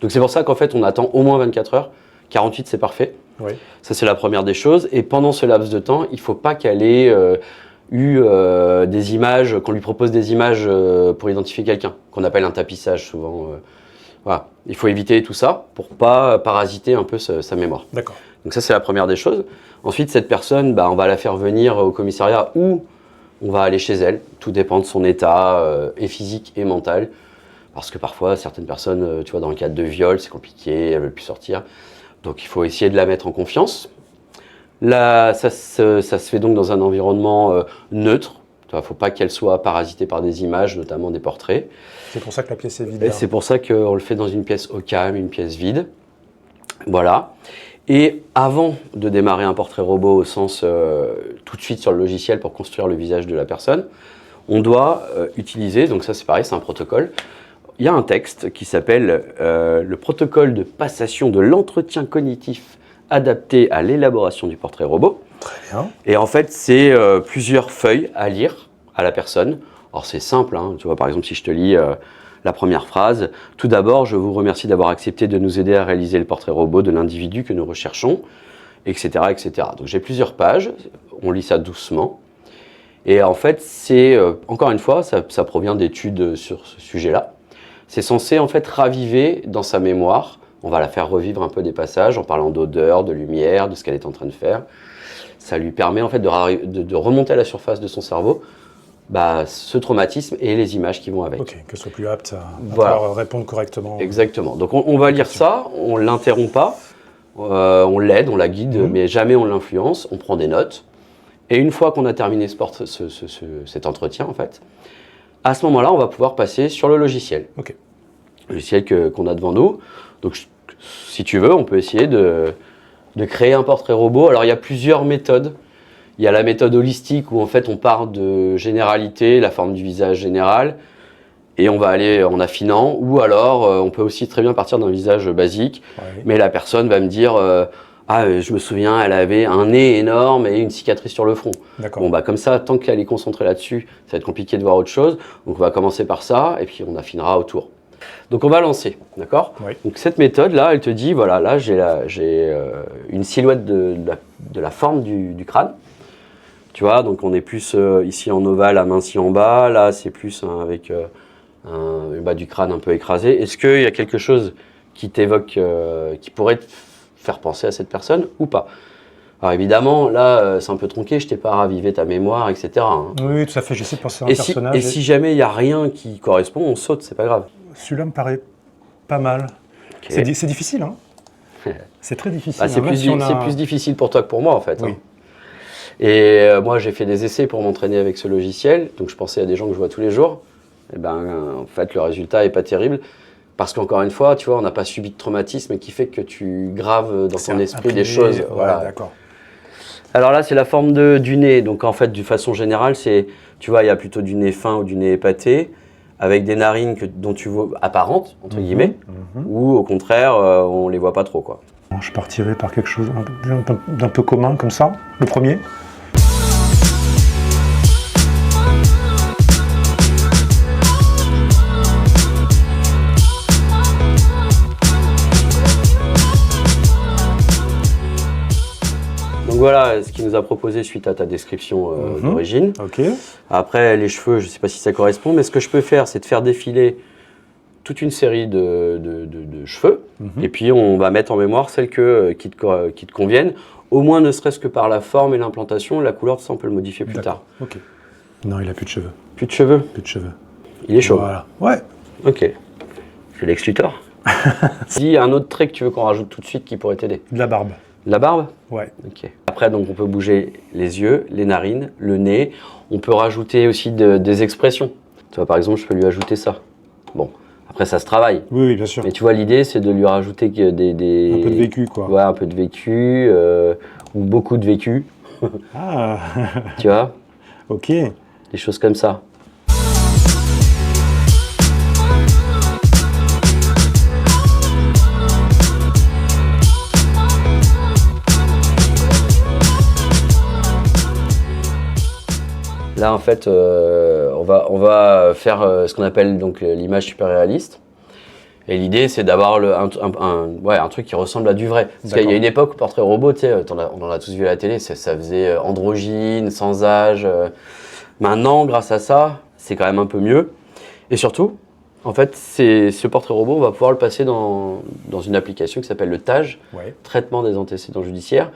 Donc c'est pour ça qu'en fait, on attend au moins 24 heures. 48, c'est parfait. Oui. Ça, c'est la première des choses. Et pendant ce laps de temps, il ne faut pas qu'elle ait eu des images, qu'on lui propose des images pour identifier quelqu'un, qu'on appelle un tapissage souvent. Voilà. Il faut éviter tout ça pour ne pas parasiter un peu sa mémoire. D'accord. Donc ça, c'est la première des choses. Ensuite, cette personne, on va la faire venir au commissariat ou on va aller chez elle. Tout dépend de son état et physique et mental. Parce que parfois, certaines personnes, tu vois, dans le cadre de viol, c'est compliqué, elles ne veulent plus sortir. Donc il faut essayer de la mettre en confiance. Là, ça se fait donc dans un environnement neutre. Il ne faut pas qu'elle soit parasitée par des images, notamment des portraits. C'est pour ça que la pièce est vide. Et c'est pour ça qu'on le fait dans une pièce au calme, une pièce vide. Voilà. Et avant de démarrer un portrait robot au sens tout de suite sur le logiciel pour construire le visage de la personne, on doit utiliser, donc ça c'est pareil, c'est un protocole. Il y a un texte qui s'appelle le protocole de passation de l'entretien cognitif adapté à l'élaboration du portrait robot. Très bien. Et en fait, c'est plusieurs feuilles à lire à la personne. Alors c'est simple, hein. Tu vois, par exemple, si je te lis la première phrase. « Tout d'abord, je vous remercie d'avoir accepté de nous aider à réaliser le portrait robot de l'individu que nous recherchons, etc. etc. » Donc j'ai plusieurs pages, on lit ça doucement. Et en fait, c'est, encore une fois, ça provient d'études sur ce sujet-là. C'est censé en fait raviver dans sa mémoire. On va la faire revivre un peu des passages en parlant d'odeur, de lumière, de ce qu'elle est en train de faire. Ça lui permet en fait de remonter à la surface de son cerveau ce traumatisme et les images qui vont avec. Ok, que ce soit plus apte à Voilà. pouvoir répondre correctement. Exactement. Donc on va lire ça, on ne l'interrompt pas, on l'aide, on la guide, mais jamais on l'influence, on prend des notes. Et une fois qu'on a terminé cet entretien, en fait, à ce moment-là, on va pouvoir passer sur le logiciel. Ok. Le logiciel qu'on a devant nous. Donc si tu veux, on peut essayer de créer un portrait robot. Alors il y a plusieurs méthodes. Il y a la méthode holistique où en fait on part de généralité, la forme du visage général, et on va aller en affinant, ou alors on peut aussi très bien partir d'un visage basique, mais la personne va me dire je me souviens, elle avait un nez énorme et une cicatrice sur le front. Bon, comme ça, tant qu'elle est concentrée là-dessus, ça va être compliqué de voir autre chose, donc on va commencer par ça, et puis on affinera autour. Donc on va lancer, d'accord ? Donc cette méthode-là, elle te dit, voilà, là j'ai une silhouette de la forme du crâne. Tu vois, donc on est plus ici en ovale, aminci en bas. Là, c'est plus avec le bas du crâne un peu écrasé. Est-ce qu'il y a quelque chose qui t'évoque, qui pourrait te faire penser à cette personne ou pas ? Alors évidemment, là, c'est un peu tronqué, je t'ai pas ravivé ta mémoire, etc. hein. Oui, tout à fait, j'essaie de penser à un personnage. Et si jamais il n'y a rien qui correspond, on saute, c'est pas grave. Celui-là me paraît pas mal. Okay. C'est difficile, hein. C'est très difficile. C'est plus difficile pour toi que pour moi, en fait. Oui. Hein. Et moi, j'ai fait des essais pour m'entraîner avec ce logiciel. Donc, je pensais à des gens que je vois tous les jours. Et en fait, le résultat n'est pas terrible. Parce qu'encore une fois, tu vois, on n'a pas subi de traumatisme qui fait que tu graves dans ton esprit des choses. Voilà, d'accord. Alors là, c'est la forme du nez. Donc, en fait, de façon générale, tu vois, il y a plutôt du nez fin ou du nez épaté, avec des narines dont tu vois apparentes, entre guillemets, ou au contraire, on les voit pas trop, quoi. Je partirais par quelque chose d'un peu commun, comme ça, le premier. Donc voilà ce qu'il nous a proposé suite à ta description d'origine. Ok. Après, les cheveux, je ne sais pas si ça correspond, mais ce que je peux faire, c'est de faire défiler toute une série de cheveux, et puis on va mettre en mémoire celles qui te conviennent, au moins ne serait-ce que par la forme et l'implantation. La couleur, ça, on peut le modifier plus tard. Ok. Non, il n'a plus de cheveux. Plus de cheveux ? Plus de cheveux. Il est chaud. Voilà. Ouais. Ok. C'est Lex Luthor. Dis un autre trait que tu veux qu'on rajoute tout de suite qui pourrait t'aider. De la barbe. De la barbe ? Ouais. Ok. Après, donc, on peut bouger les yeux, les narines, le nez. On peut rajouter aussi des expressions. Tu vois, par exemple, je peux lui ajouter ça. Bon. Après, ça se travaille. Oui, bien sûr. Mais tu vois, l'idée, c'est de lui rajouter Un peu de vécu, quoi. Ouais, un peu de vécu, ou beaucoup de vécu. Ah. Tu vois ? Ok. Des choses comme ça. Là, en fait, on va faire ce qu'on appelle donc l'image super réaliste. Et l'idée, c'est d'avoir un truc qui ressemble à du vrai. Parce qu'il y a une époque, portrait robot, tu sais, on en a tous vu à la télé, ça faisait androgyne, sans âge. Maintenant, grâce à ça, c'est quand même un peu mieux. Et surtout, en fait, ce portrait robot, on va pouvoir le passer dans une application qui s'appelle le TAJ, Traitement des antécédents judiciaires.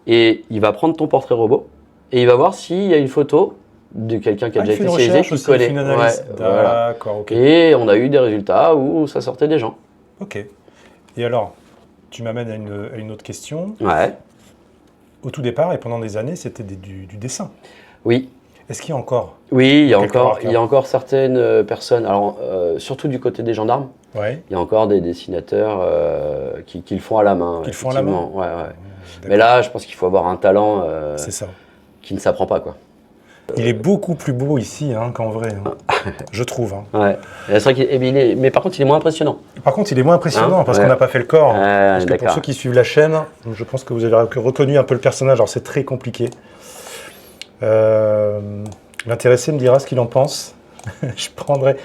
Et il va prendre ton portrait robot et il va voir s'il y a une photo de quelqu'un qui a déjà été spécialisé, qui connaît. Une analyse. Voilà. D'accord, ok. Et on a eu des résultats où ça sortait des gens. Ok. Et alors, tu m'amènes à une autre question. Ouais. Au tout départ et pendant des années, c'était du dessin. Oui. Est-ce qu'il y a encore ? Oui, il y a encore certaines personnes, alors surtout du côté des gendarmes, il y a encore des dessinateurs qui le font à la main. Qui le font à la main ? Ouais. Mais là, je pense qu'il faut avoir un talent c'est ça. qui ne s'apprend pas, quoi. Il est beaucoup plus beau ici qu'en vrai, je trouve. Ouais. C'est vrai mais par contre, il est moins impressionnant. Par contre, il est moins impressionnant parce qu'on n'a pas fait le corps. Parce que pour ceux qui suivent la chaîne, je pense que vous avez reconnu un peu le personnage. Alors, c'est très compliqué. L'intéressé me dira ce qu'il en pense. Je prendrai...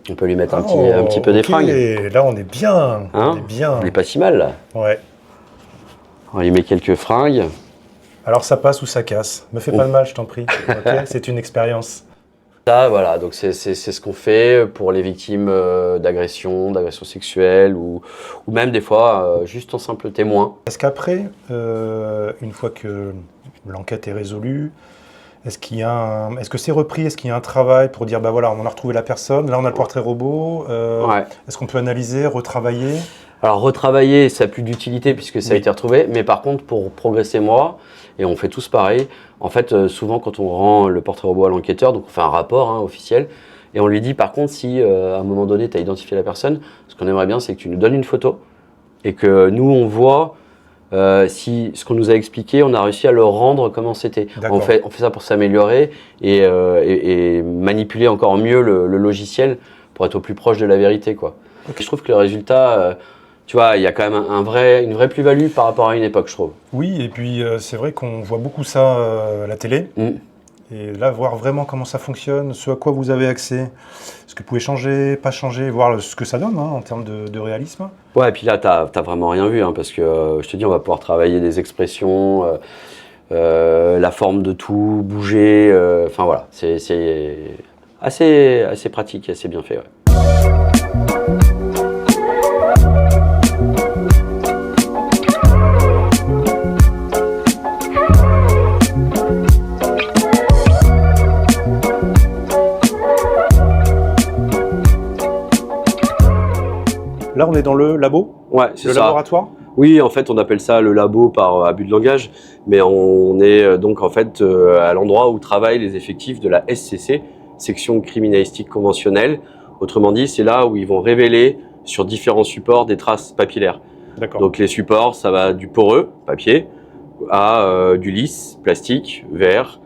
On peut lui mettre un petit peu des fringues. Et là, on est bien. On est bien. On est pas si mal, là. Ouais. On lui met quelques fringues. Alors, ça passe ou ça casse. Me fais pas le mal, je t'en prie. Okay, c'est une expérience. Ça, voilà. Donc, c'est ce qu'on fait pour les victimes d'agression sexuelle ou même des fois juste en simple témoin. Est-ce qu'après, une fois que l'enquête est résolue, est-ce que c'est repris? Est-ce qu'il y a un travail pour dire, bah voilà, on a retrouvé la personne, là on a le portrait robot, est-ce qu'on peut analyser, retravailler? Alors retravailler, ça n'a plus d'utilité puisque ça a été retrouvé, mais par contre pour progresser moi, et on fait tous pareil, en fait souvent quand on rend le portrait robot à l'enquêteur, donc on fait un rapport officiel, et on lui dit par contre si à un moment donné tu as identifié la personne, ce qu'on aimerait bien c'est que tu nous donnes une photo, et que nous on voit si ce qu'on nous a expliqué, on a réussi à le rendre comme c'était. On fait ça pour s'améliorer et manipuler encore mieux le logiciel pour être au plus proche de la vérité, quoi. Okay. Je trouve que le résultat, tu vois, il y a quand même une vraie plus-value par rapport à une époque, je trouve. Oui, et puis c'est vrai qu'on voit beaucoup ça à la télé. Et là, voir vraiment comment ça fonctionne, ce à quoi vous avez accès, ce que vous pouvez changer, pas changer, voir ce que ça donne en termes de réalisme. Ouais, et puis là, t'as vraiment rien vu, parce que je te dis, on va pouvoir travailler des expressions, la forme de tout, bouger, enfin voilà, c'est assez pratique et assez bien fait. Ouais. Là, on est dans le labo? Ouais, c'est ça. Le laboratoire? Oui, en fait, on appelle ça le labo par abus de langage, mais on est donc en fait à l'endroit où travaillent les effectifs de la SCC, section criminalistique conventionnelle. Autrement dit, c'est là où ils vont révéler sur différents supports des traces papillaires. D'accord. Donc les supports, ça va du poreux, papier, à du lisse, plastique, verre,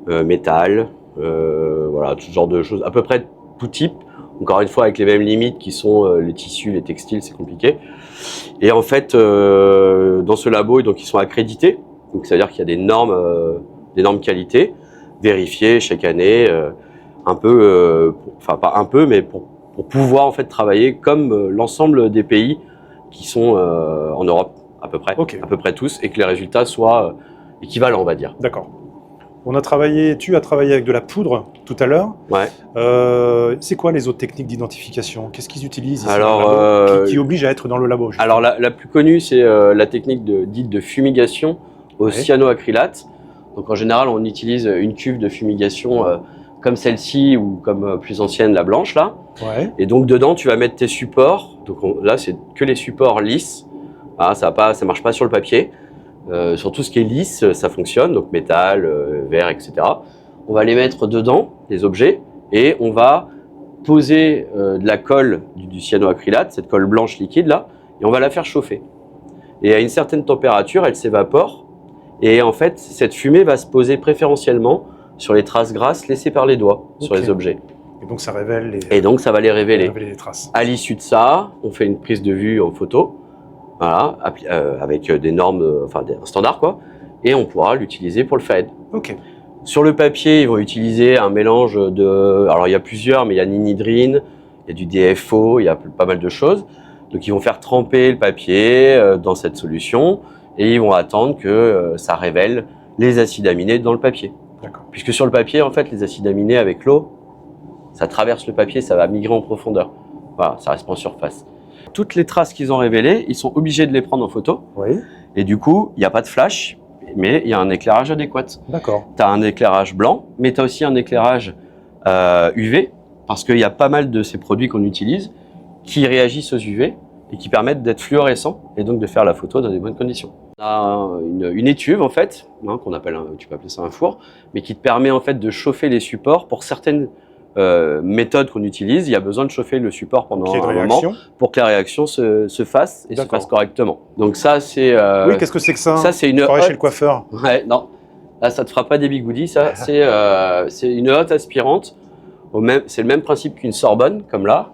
métal, voilà, tout genre de choses, à peu près tout type. Encore une fois, avec les mêmes limites qui sont les tissus, les textiles, c'est compliqué. Et en fait, dans ce labo, donc, ils sont accrédités. Donc, ça veut dire qu'il y a des normes qualité, vérifiées chaque année, un peu, enfin pas un peu, mais pour pouvoir en fait travailler comme l'ensemble des pays qui sont en Europe, à peu près tous, et que les résultats soient équivalents, on va dire. D'accord. Tu as travaillé avec de la poudre tout à l'heure. Ouais. C'est quoi les autres techniques d'identification? Qu'est-ce qu'ils utilisent ici qui oblige à être dans le labo? Alors la plus connue, c'est la technique dite de fumigation au cyanoacrylate. Donc en général, on utilise une cuve de fumigation comme celle-ci ou comme plus ancienne, la blanche là. Ouais. Et donc dedans, tu vas mettre tes supports. Donc là, c'est que les supports lisses. Ah, ça marche pas sur le papier. Sur tout ce qui est lisse, ça fonctionne, donc métal, verre, etc. On va les mettre dedans, les objets, et on va poser de la colle du cyanoacrylate, cette colle blanche liquide là, et on va la faire chauffer. Et à une certaine température, elle s'évapore, et en fait, cette fumée va se poser préférentiellement sur les traces grasses laissées par les doigts sur les objets. Et donc ça révèle les... Et donc ça va les révéler. Les traces. À l'issue de ça, on fait une prise de vue en photo. Voilà, avec des normes, enfin un standard quoi, et on pourra l'utiliser pour le FAED. Ok. Sur le papier, ils vont utiliser un mélange de, alors il y a plusieurs, mais il y a ninhydrine, il y a du DFO, il y a pas mal de choses. Donc ils vont faire tremper le papier dans cette solution et ils vont attendre que ça révèle les acides aminés dans le papier. D'accord. Puisque sur le papier, en fait, les acides aminés avec l'eau, ça traverse le papier, ça va migrer en profondeur. Voilà, ça reste pas en surface. Toutes les traces qu'ils ont révélées, ils sont obligés de les prendre en photo. Oui. Et du coup, il n'y a pas de flash, mais il y a un éclairage adéquat. D'accord. Tu as un éclairage blanc, mais tu as aussi un éclairage UV, parce qu'il y a pas mal de ces produits qu'on utilise qui réagissent aux UV et qui permettent d'être fluorescents et donc de faire la photo dans des bonnes conditions. On a une étuve, en fait, qu'on appelle, tu peux appeler ça un four, mais qui te permet en fait de chauffer les supports pour certaines méthode qu'on utilise, il y a besoin de chauffer le support pendant un moment pour que la réaction se fasse et se fasse correctement. Donc ça, c'est... oui, qu'est-ce que c'est que ça? Ça, c'est une... Pareil chez le coiffeur. Ouais, non. Là, ça te fera pas des bigoudis, ça. C'est une hotte aspirante. C'est le même principe qu'une Sorbonne, comme là.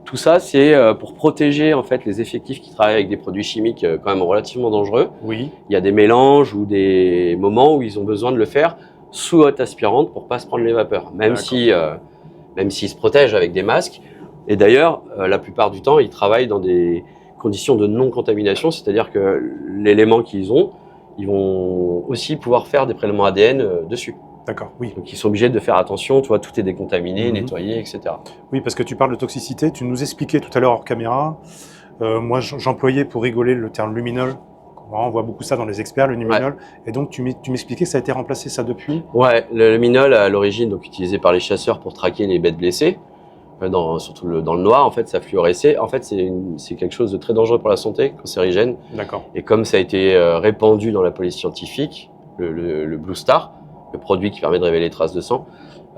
Tout ça, c'est pour protéger en fait les effectifs qui travaillent avec des produits chimiques quand même relativement dangereux. Oui. Il y a des mélanges ou des moments où ils ont besoin de le faire sous hotte aspirante pour pas se prendre les vapeurs, même s'ils se protègent avec des masques. Et d'ailleurs, la plupart du temps, ils travaillent dans des conditions de non-contamination, c'est-à-dire que l'élément qu'ils ont, ils vont aussi pouvoir faire des prélèvements ADN dessus. D'accord, oui. Donc ils sont obligés de faire attention, tu vois, tout est décontaminé, nettoyé, etc. Oui, parce que tu parles de toxicité, tu nous expliquais tout à l'heure hors caméra, moi j'employais pour rigoler le terme luminol. On voit beaucoup ça dans les experts, le luminol. Ouais. Et donc tu m'expliquais que ça a été remplacé ça depuis? Ouais, le luminol à l'origine, donc utilisé par les chasseurs pour traquer les bêtes blessées, surtout dans le noir, en fait, ça fluorescait. En fait, c'est quelque chose de très dangereux pour la santé, cancérigène. D'accord. Et comme ça a été répandu dans la police scientifique, le Blue Star, le produit qui permet de révéler les traces de sang,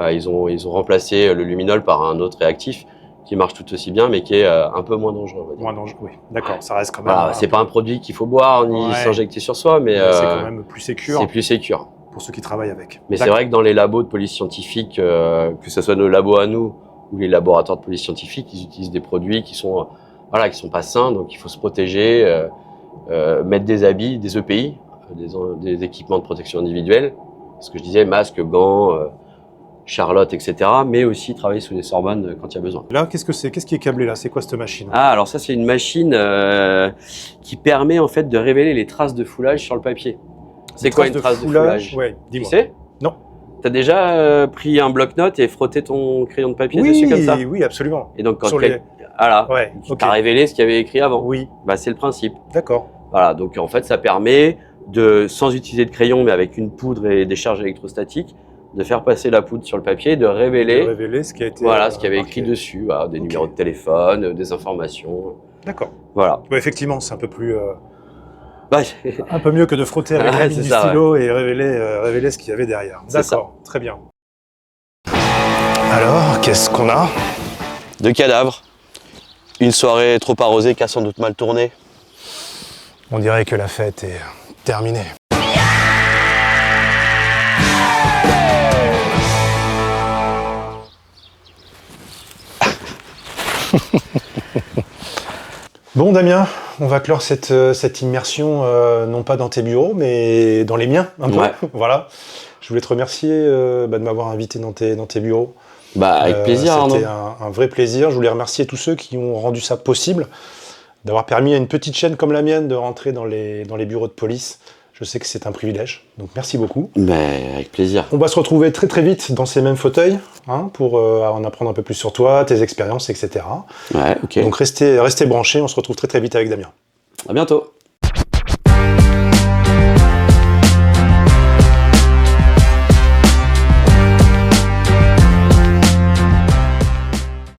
ils ont remplacé le luminol par un autre réactif qui marche tout aussi bien, mais qui est un peu moins dangereux. Moins dangereux, oui. D'accord, ça reste quand même... Voilà, c'est pas un produit qu'il faut boire ni s'injecter sur soi, mais c'est quand même plus sécure. C'est plus sécure. Pour ceux qui travaillent avec. Mais c'est vrai que dans les labos de police scientifique, que ce soit nos labos à nous ou les laboratoires de police scientifique, ils utilisent des produits qui sont pas sains, donc il faut se protéger, mettre des habits, des EPI, des équipements de protection individuelle, ce que je disais, masques, gants, Charlotte, etc. Mais aussi travailler sous les Sorbonnes quand il y a besoin. Là, qu'est-ce que c'est? Qu'est-ce qui est câblé là? C'est quoi cette machine? Ah, alors ça, c'est une machine qui permet en fait de révéler les traces de foulage sur le papier. C'est quoi une trace de foulage? Ouais, dis-moi. Tu sais? Non. T'as déjà pris un bloc-notes et frotté ton crayon de papier dessus comme ça? Oui, absolument. Et donc quand t'as révélé ce qu'il y avait écrit avant. Oui. Bah, c'est le principe. D'accord. Voilà, donc en fait, ça permet de, sans utiliser de crayon, mais avec une poudre et des charges électrostatiques, de faire passer la poudre sur le papier, de révéler ce qui a été ce qu'il y avait écrit dessus, des numéros de téléphone, des informations. D'accord. Voilà. Ouais, effectivement, c'est un peu plus un peu mieux que de frotter avec la ligne du stylo et révéler ce qu'il y avait derrière. D'accord, très bien. Alors, qu'est-ce qu'on a? 2 cadavres. Une soirée trop arrosée qui a sans doute mal tourné. On dirait que la fête est terminée. Bon Damien, on va clore cette immersion non pas dans tes bureaux, mais dans les miens un peu. Voilà. Je voulais te remercier de m'avoir invité dans tes bureaux. Bah, avec plaisir. C'était un vrai plaisir. Je voulais remercier tous ceux qui ont rendu ça possible, d'avoir permis à une petite chaîne comme la mienne de rentrer dans les bureaux de police. Je sais que c'est un privilège, donc merci beaucoup. Avec plaisir. On va se retrouver très très vite dans ces mêmes fauteuils pour en apprendre un peu plus sur toi, tes expériences, etc. Ouais, ok. Donc restez branchés, on se retrouve très très vite avec Damien. À bientôt.